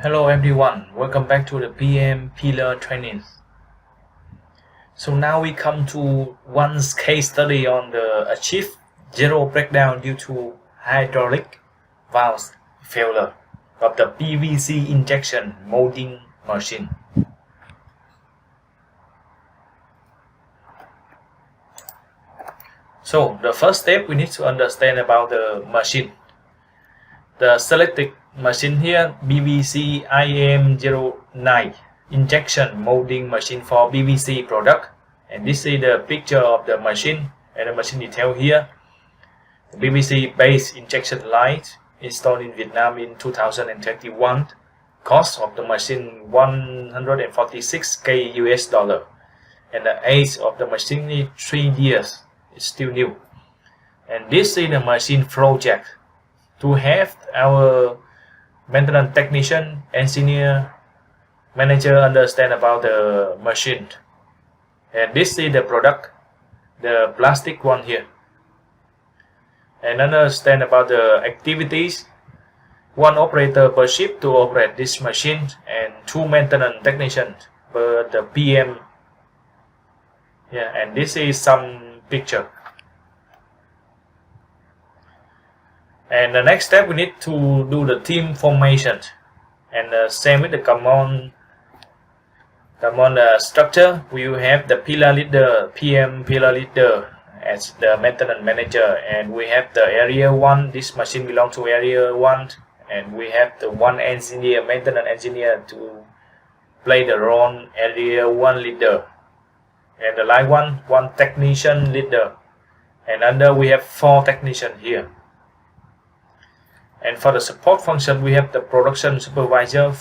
Hello everyone, welcome back to the PM Pillar Training. So now we come to one case study on the achieve zero breakdown due to hydraulic valve failure of the PVC injection molding machine. So the first step, we need to understand about the machine. The selected machine here, PVC IM09 injection molding machine for PVC product, and this is the picture of the machine and the machine detail here. The PVC base injection line installed in Vietnam in 2021. Cost of the machine $146K US, and the age of the machine is 3 years. It's still new. And this is the machine project. To have our maintenance technician, engineer, manager understand about the machine. And this is the product, the plastic one here. And understand about the activities. 1 operator per shift to operate this machine, and 2 maintenance technicians per the PM. Yeah, and this is some picture. And the next step, we need to do the team formation, and same with the command structure. We will have the pillar leader, PM pillar leader as the maintenance manager, and we have the area 1. This machine belongs to area 1, and we have the 1 engineer, maintenance engineer, to play the role area 1 leader, and the line 1 technician leader, and under we have 4 technicians here. And for the support function, we have the production supervisor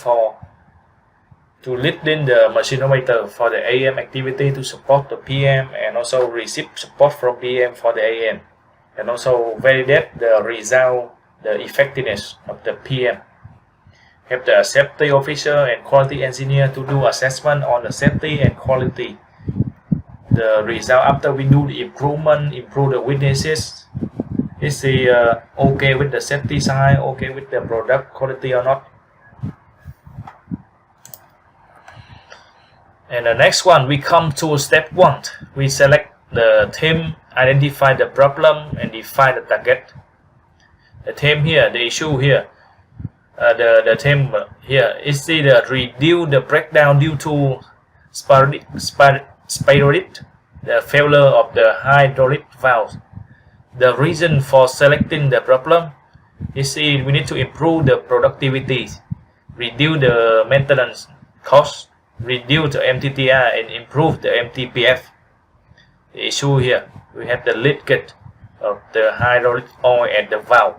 to lead in the machine operator for the AM activity to support the PM, and also receive support from PM for the AM, and also validate the result, the effectiveness of the PM. Have the safety officer and quality engineer to do assessment on the safety and quality. The result after we do the improvement, improve the witnesses. Is he okay with the safety side, okay with the product quality or not? And the next one, we come to step 1. We select the theme, identify the problem, and define the target. The theme here, the issue here, the theme here is the reduce the breakdown due to sporadic, the failure of the hydraulic valve. The reason for selecting the problem is we need to improve the productivity, reduce the maintenance cost, reduce the MTTR, and improve the MTBF. The issue here, we have the leakage of the hydraulic oil at the valve.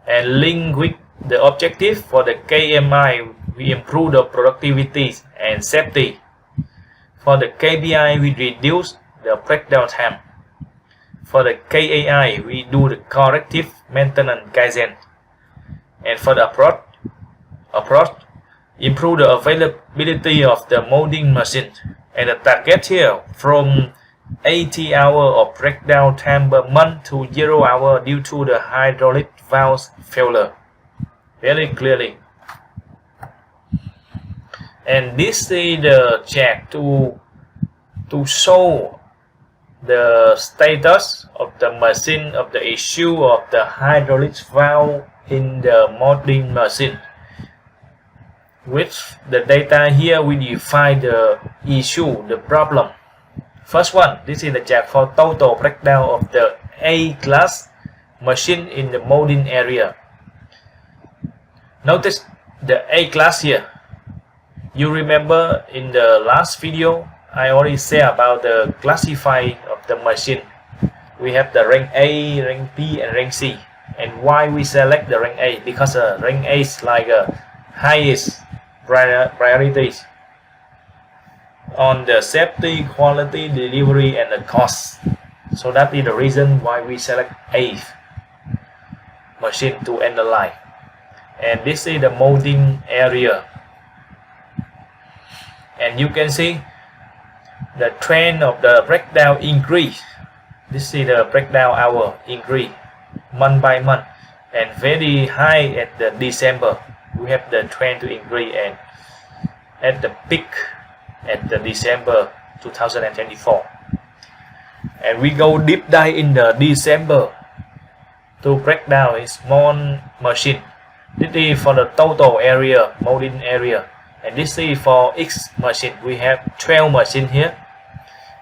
And link with the objective for the KMI, we improve the productivity and safety. For the KPI, we reduce the breakdown time. For the KAI, we do the corrective maintenance kaizen. And for the approach, improve the availability of the molding machine. And the target here, from 80 hours of breakdown time per month to 0 hours due to the hydraulic valve failure. Very clearly. And this is the check to show the status of the machine, of the issue of the hydraulic valve in the molding machine. With the data here, we define the issue, the problem. First one, this is the check for total breakdown of the A-class machine in the molding area. Notice the A-class here. You remember in the last video, I already said about the classify of the machine. We have the rank A, rank B, and rank C. And why we select the rank A? Because rank A is like highest priorities on the safety, quality, delivery, and the cost. So that is the reason why we select A machine to analyze. And this is the molding area. And you can see the trend of the breakdown increase. This is the breakdown hour increase month by month, and very high at the December. we have the trend to increase, and at the peak at the December 2024. And we go deep dive in the December to break down a small machine. This is for the total area, molding area, and this is for each machine. We have 12 machines here,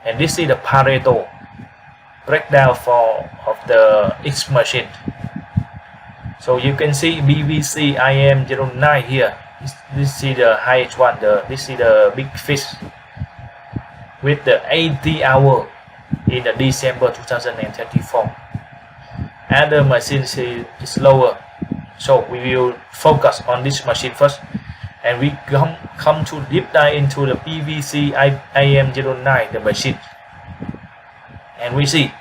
and this is the Pareto breakdown of the each machine. So you can see BBC IM09 here. This is the highest one. This is the big fish with the 80 hour in the December 2024. Other machines is lower. So we will focus on this machine first, and we come to deep dive into the PVC IM09, the machine. And we see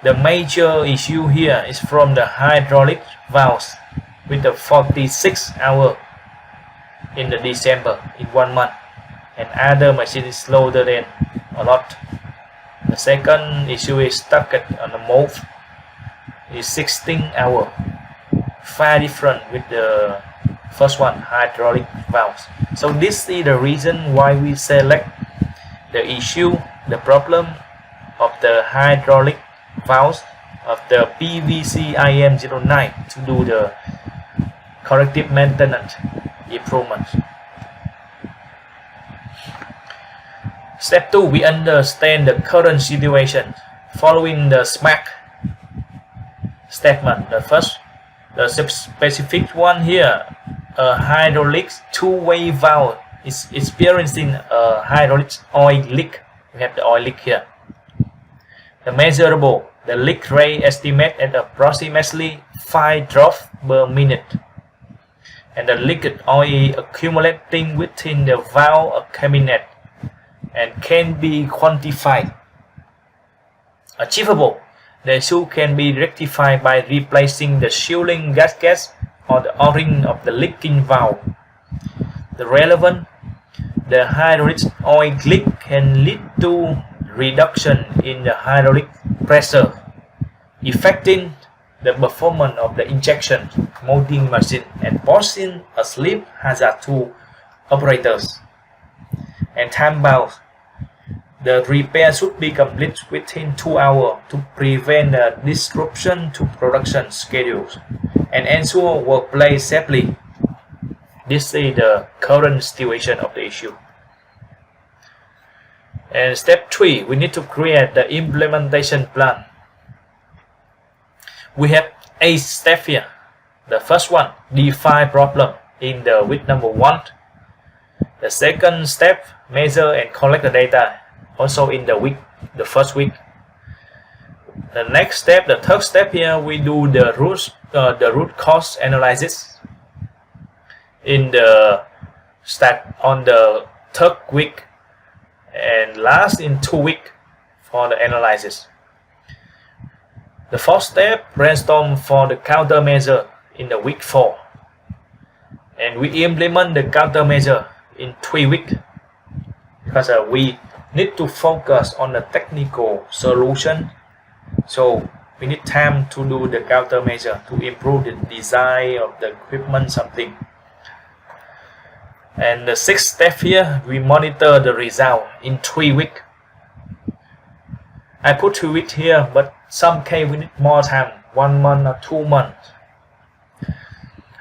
the major issue here is from the hydraulic valves with the 46 hour in the December in 1 month, and other machine is slower than a lot. The second issue is stuck on the mold is 16 hour, far different with the first one, hydraulic valves. So this is the reason why we select the issue, the problem of the hydraulic valves of the PVC IM09 to do the corrective maintenance improvement. Step 2, we understand the current situation following the SMAC statement. The first, the specific one here, a hydraulic two-way valve is experiencing a hydraulic oil leak. We have the oil leak here. The measurable, the leak rate estimate at approximately 5 drops per minute, and the liquid oil accumulating within the valve cabinet and can be quantified. Achievable, the issue can be rectified by replacing the sealing gasket or the O-ring of the leaking valve. The relevant, the hydraulic oil leak can lead to reduction in the hydraulic pressure, affecting the performance of the injection molding machine and posing a slip hazard to operators. And time bound, the repair should be complete within 2 hours to prevent the disruption to production schedules and ensure workplace safely. This is the current situation of the issue. And step 3, we need to create the implementation plan. We have 8 steps here. The first one, define problem in the week number 1. The second step, measure and collect the data, also in the first week. The next step, the third step here, we do the root cause analysis in the start on the third week, and last in 2 weeks for the analysis. The fourth step, brainstorm for the countermeasure in the week 4, and we implement the countermeasure in 3 weeks because we need to focus on the technical solution. So we need time to do the countermeasure to improve the design of the equipment something. And the sixth step here, we monitor the result in 3 weeks. I put 2 weeks here, but some case we need more time, 1 month or 2 months.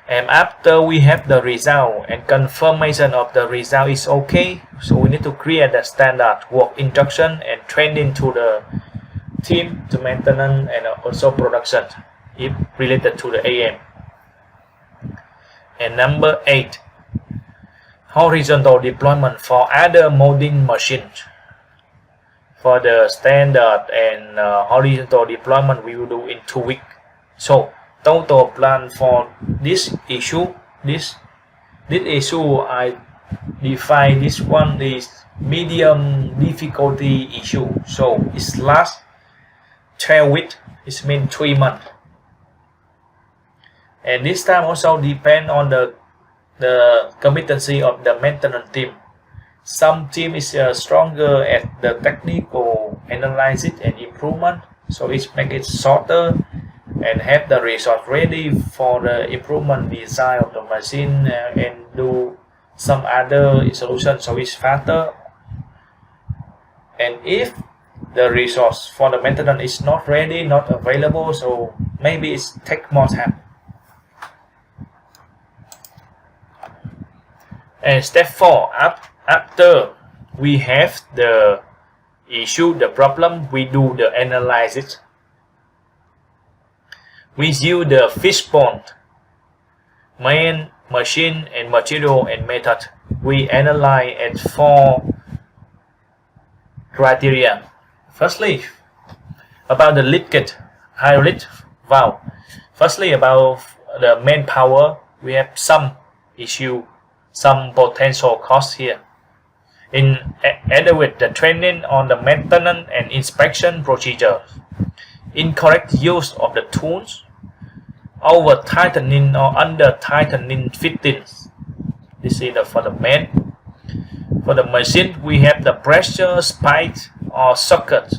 And after we have the result and confirmation of the result is okay, so we need to create the standard work instruction and training to the team, to maintenance and also production if related to the AM. And number 8, horizontal deployment for other molding machines. For the standard and horizontal deployment we will do in 2 weeks. So total plan for this issue, this issue I define this one is medium difficulty issue. So it's last 12 weeks, it means 3 months. And this time also depend on the competency of the maintenance team. Some team is stronger at the technical analysis and improvement, so it make it shorter. and have the resource ready for the improvement design of the machine and do some other solution so it's faster. And if the resource for the maintenance is not ready, not available, so maybe it take more time. And step 4, after we have the issue, the problem, we do the analysis. We use the fishbone, main, machine, and material and method. We analyze at 4 criteria. Firstly, about the leakage hydraulic valve. Firstly, about the manpower, we have some issue, some potential cost here. In adequate the training on the maintenance and inspection procedures, incorrect use of the tools, over tightening or under tightening fittings. This is for the main. For the machine, we have the pressure spike or socket.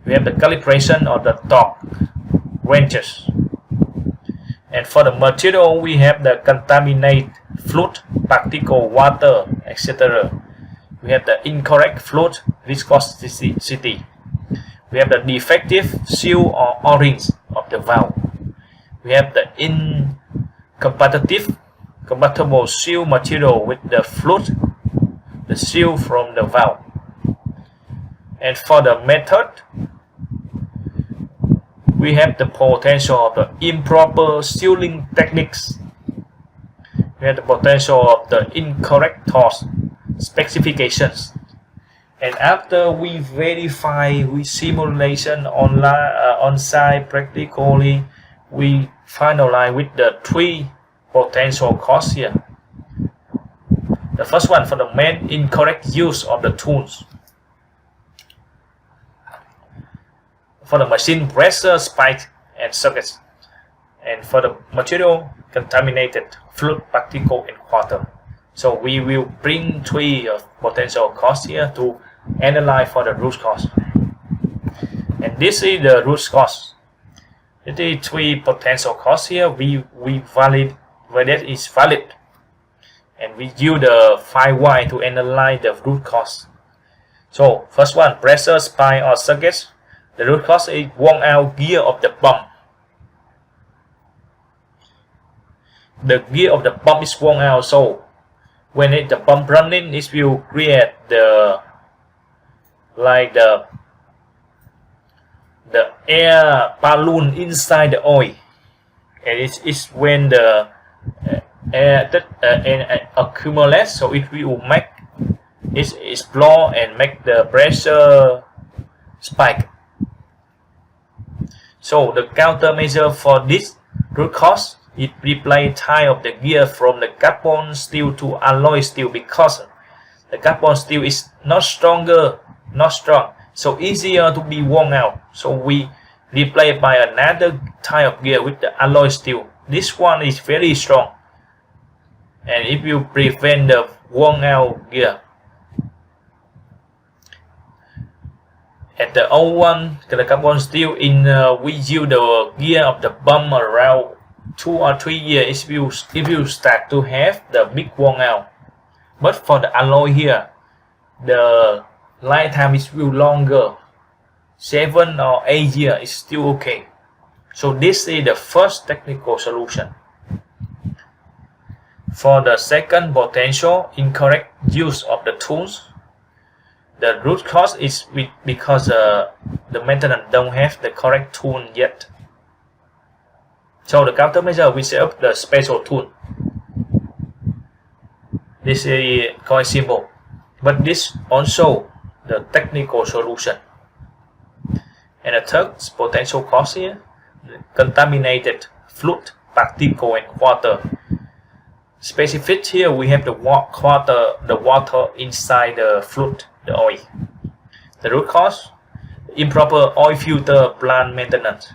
We have the calibration of the torque ranges. And for the material, we have the contaminated fluid, particle, water, etc. We have the incorrect fluid viscosity. We have the defective seal or O-rings of the valve. We have the incompatible seal material with the fluid, the seal from the valve. And for the method, we have the potential of the improper sealing techniques. We have the potential of the incorrect torque specifications. And after we verify, we simulation online, on-site practically, we finalize with the 3 potential costs here. The first one for the main, incorrect use of the tools. For the machine, pressure spike and sockets. And for the material, contaminated fluid, particle, and water. So we will bring 3 potential costs here to analyze for the root cause. And this is the root cause. It is 3 potential costs here. We valid whether it is valid. And we use the 5 why to analyze the root cause. So first one, pressure spike or sockets. The root cause is worn out gear of the pump. The gear of the pump is worn out, so when the pump running, it will create the air balloon inside the oil, and it's when the air accumulates, so it will make it explode and make the pressure spike. So the countermeasure for this root cause is replace type of the gear from the carbon steel to alloy steel, because the carbon steel is not strong, so easier to be worn out. So we replace by another type of gear with the alloy steel. This one is very strong, and it will prevent the worn out gear. At the old one, the carbon steel, we use the gear of the pump around 2 or 3 years, it will start to have the big worn out. But for the alloy here, the lifetime is will longer, 7 or 8 years is still okay. So this is the first technical solution. For the second potential, incorrect use of the tools. The root cause is because the maintenance don't have the correct tool yet. So the countermeasure, we set up the special tool. This is quite simple, but this also the technical solution. And the third potential cause here, contaminated fluid, particle, and water. Specific here, we have the water inside the fluid, the oil. The root cause, improper oil filter plant maintenance.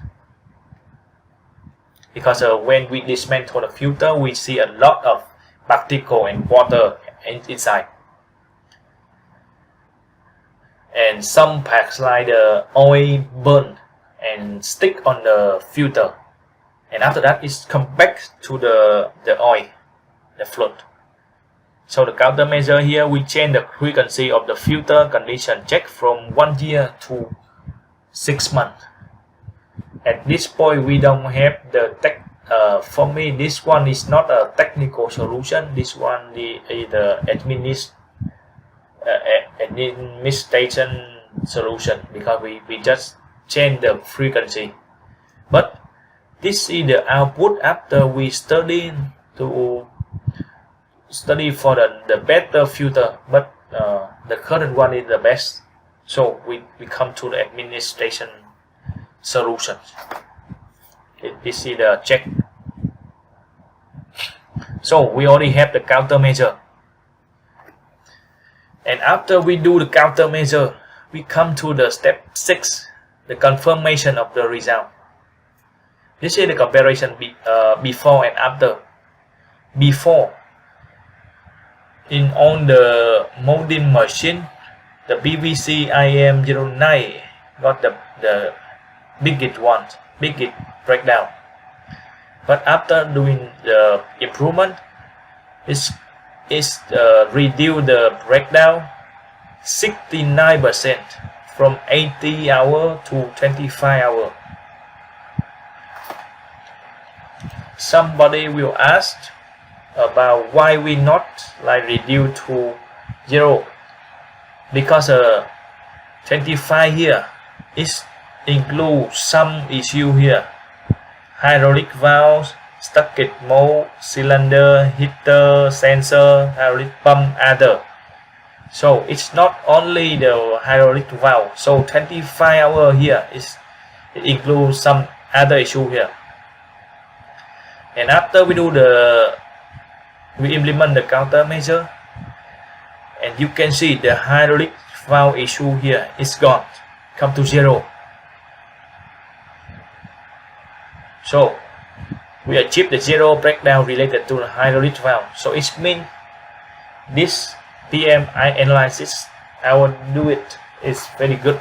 Because when we dismantle the filter, we see a lot of particle and water inside. And some parts like the oil burn and stick on the filter, and after that it come back to the oil, the float. So the countermeasure here, we change the frequency of the filter condition check from 1 year to 6 months. At this point we don't have the tech. For me, this one is not a technical solution. This one is the administration solution, because we just change the frequency. But this is the output after we study for the better filter, but the current one is the best. So we come to the administration solution. This is the check. So we already have the countermeasure, and after we do the countermeasure, we come to the step 6, the confirmation of the result. This is the comparison before and after. Before, on the molding machine, the PVC IM09 got the biggest breakdown. But after doing the improvement, it's reduced the breakdown 69% from 80 hours to 25 hours. Somebody will ask about why we not like reduce to 0, because 25 here is include some issue here: hydraulic valves, stucket mold, cylinder, heater, sensor, hydraulic pump, other. So it's not only the hydraulic valve. So 25 hours here it includes some other issue here. And after we implement the countermeasure, and you can see the hydraulic valve issue here is gone, come to 0. So we achieve the 0 breakdown related to the hydraulic valve. So it means this PMI analysis, I will do it, is very good.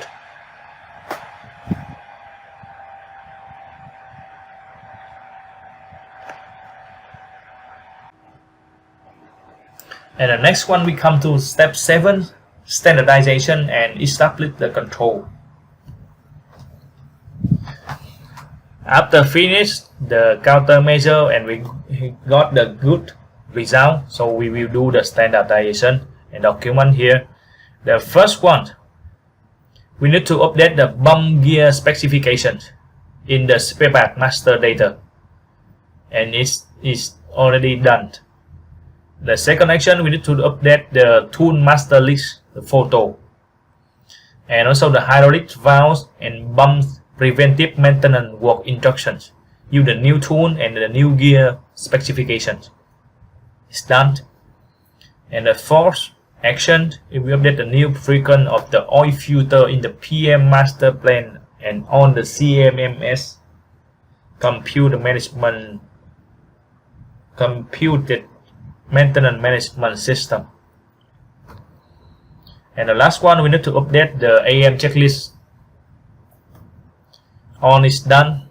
And the next one, we come to step 7, standardization and establish the control. After finish the countermeasure and we got the good result, so we will do the standardization and document here. The first one, we need to update the bump gear specifications in the spare part master data, and it's already done. The second action, we need to update the tool master list, the photo, and also the hydraulic valves and bumps preventive maintenance work instructions. Use the new tool and the new gear specifications. It's done. And the fourth action, we update the new frequency of the oil filter in the PM master plan and on the CMMS computed maintenance management system. And the last one, we need to update the AM checklist. All is done.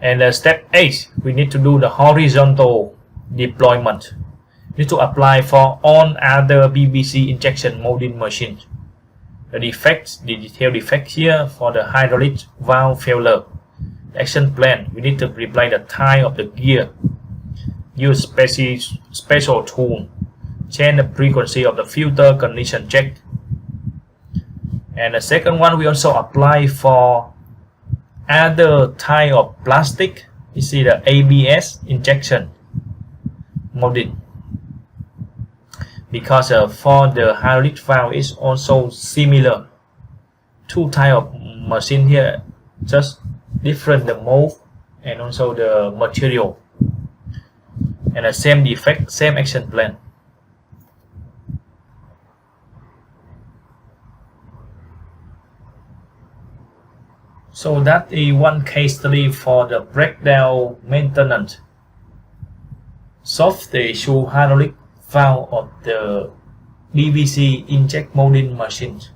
And step 8, we need to do the horizontal deployment. We need to apply for all other PVC injection molding machines. The detailed defect here for the hydraulic valve failure. The action plan, we need to replay the type of the gear, use special tool, change the frequency of the filter condition check. And the second one, we also apply for other type of plastic. You see the ABS injection molding, because for the hydraulic valve is also similar. Two type of machine here, just different the mold and also the material, and the same defect, same action plan. So that is one case study for the breakdown maintenance. Solve the issue hydraulic valve of the BVC inject molding machines.